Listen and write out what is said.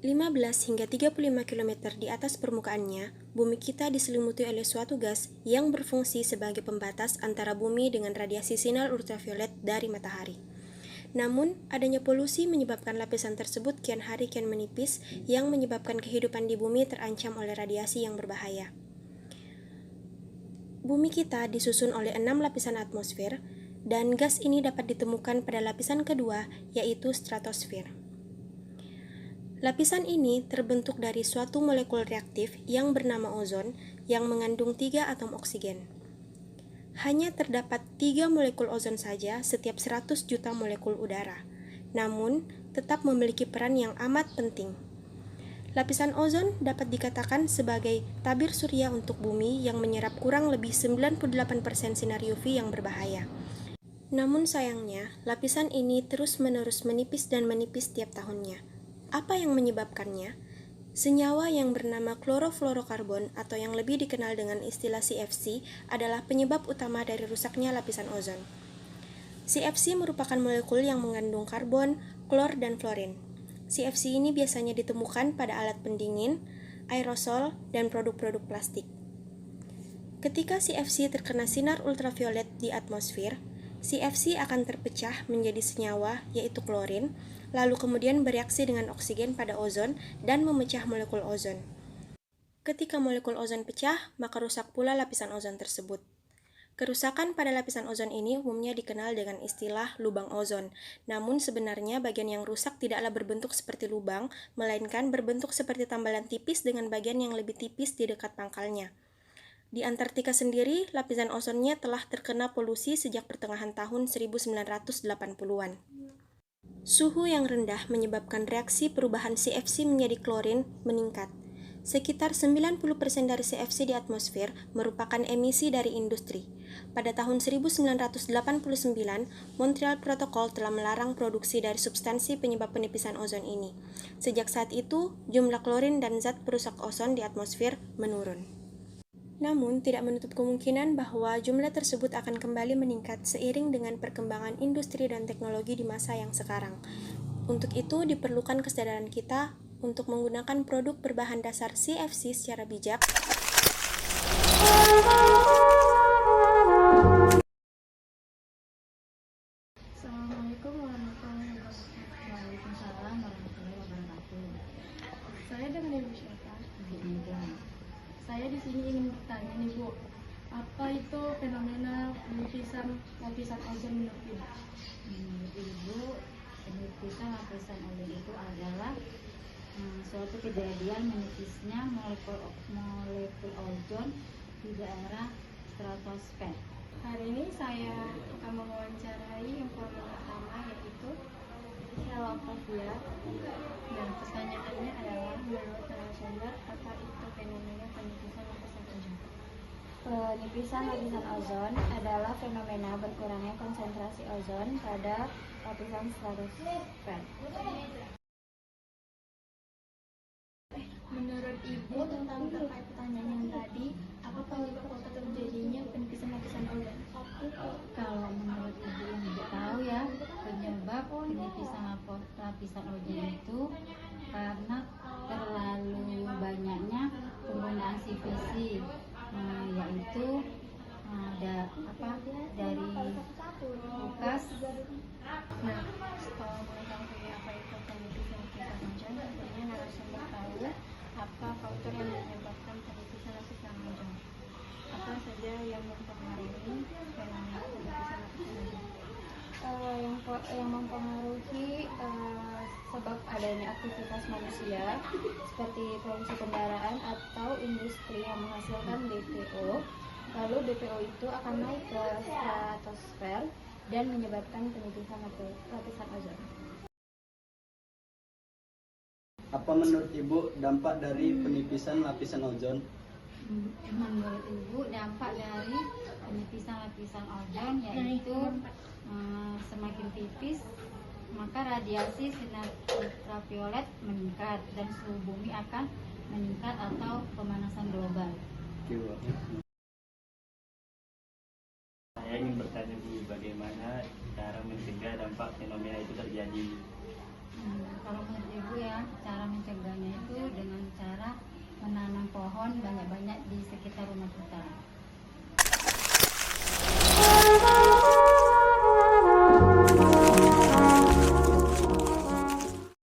15 hingga 35 km di atas permukaannya, bumi kita diselimuti oleh suatu gas yang berfungsi sebagai pembatas antara bumi dengan radiasi sinar ultraviolet dari matahari. Namun, adanya polusi menyebabkan lapisan tersebut kian hari kian menipis yang menyebabkan kehidupan di bumi terancam oleh radiasi yang berbahaya. Bumi kita disusun oleh 6 lapisan atmosfer, dan gas ini dapat ditemukan pada lapisan kedua, yaitu stratosfer. Lapisan ini terbentuk dari suatu molekul reaktif yang bernama ozon yang mengandung 3 atom oksigen. Hanya terdapat 3 molekul ozon saja setiap 100 juta molekul udara, namun tetap memiliki peran yang amat penting. Lapisan ozon dapat dikatakan sebagai tabir surya untuk bumi yang menyerap kurang lebih 98% sinar UV yang berbahaya. Namun sayangnya, lapisan ini terus-menerus menipis dan menipis tiap tahunnya. Apa yang menyebabkannya? Senyawa yang bernama klorofluorokarbon atau yang lebih dikenal dengan istilah CFC adalah penyebab utama dari rusaknya lapisan ozon. CFC merupakan molekul yang mengandung karbon, klor, dan fluorin. CFC ini biasanya ditemukan pada alat pendingin, aerosol, dan produk-produk plastik. Ketika CFC terkena sinar ultraviolet di atmosfer, CFC akan terpecah menjadi senyawa, yaitu klorin, lalu kemudian bereaksi dengan oksigen pada ozon dan memecah molekul ozon. Ketika molekul ozon pecah, maka rusak pula lapisan ozon tersebut. Kerusakan pada lapisan ozon ini umumnya dikenal dengan istilah lubang ozon. Namun sebenarnya bagian yang rusak tidaklah berbentuk seperti lubang, melainkan berbentuk seperti tambalan tipis dengan bagian yang lebih tipis di dekat pangkalnya. Di Antartika sendiri, lapisan ozonnya telah terkena polusi sejak pertengahan tahun 1980-an. Suhu yang rendah menyebabkan reaksi perubahan CFC menjadi klorin meningkat. Sekitar 90% dari CFC di atmosfer merupakan emisi dari industri. Pada tahun 1989, Montreal Protocol telah melarang produksi dari substansi penyebab penipisan ozon ini. Sejak saat itu, jumlah klorin dan zat perusak ozon di atmosfer menurun. Namun, tidak menutup kemungkinan bahwa jumlah tersebut akan kembali meningkat seiring dengan perkembangan industri dan teknologi di masa yang sekarang. Untuk itu, diperlukan kesadaran kita untuk menggunakan produk berbahan dasar CFC secara bijak. Assalamualaikum warahmatullahi wabarakatuh. Waalaikumsalam warahmatullahi wabarakatuh. Saya dengan Ibu siapa? Saya di sini ingin bertanya nih Bu, apa itu fenomena penipisan lapisan ozon menurut Ibu? Menurut Ibu, penipisan lapisan ozon itu adalah suatu kejadian menipisnya molekul ozon di daerah stratosfer. Hari ini saya akan mewawancarai informan pertama, yaitu Sheila Octavia. Dan pertanyaannya adalah, menurut narasumber, apa itu fenomena penipisan lapisan ozon? Penipisan lapisan ozon adalah fenomena berkurangnya konsentrasi ozon pada lapisan stratosfer. Menurut Ibu, tentang terkait pertanyaan yang tadi, apa penyebab terjadinya penipisan lapisan ozon? Kalau menurut Ibu yang Ibu tahu ya, penyebab penipisan lapisan ozon itu karena terlalu banyaknya penggunaan CFC, yaitu dari bekas. Nah, setelah mengetahui apa itu penipisan lapisan ozon, tentunya narasumber tahu apa faktor yang menyebabkan penipisan lapisan ozon. Apa saja yang mempengaruhi fenomena penipisan lapisan ozon? Yang mempengaruhi sebab adanya aktivitas manusia seperti produksi kendaraan atau industri yang menghasilkan BPO. Lalu BPO itu akan naik ke stratosfer dan menyebabkan penipisan lapisan ozon. Apa menurut Ibu dampak dari penipisan lapisan ozon? Menurut Ibu, dampak dari penipisan lapisan ozon yaitu semakin tipis, maka radiasi sinar ultraviolet meningkat dan suhu bumi akan meningkat atau pemanasan global. Saya ingin bertanya Bu, bagaimana cara mencegah dampak fenomena itu terjadi? Kalau menurut Ibu ya, cara mencegahnya bersangkutan.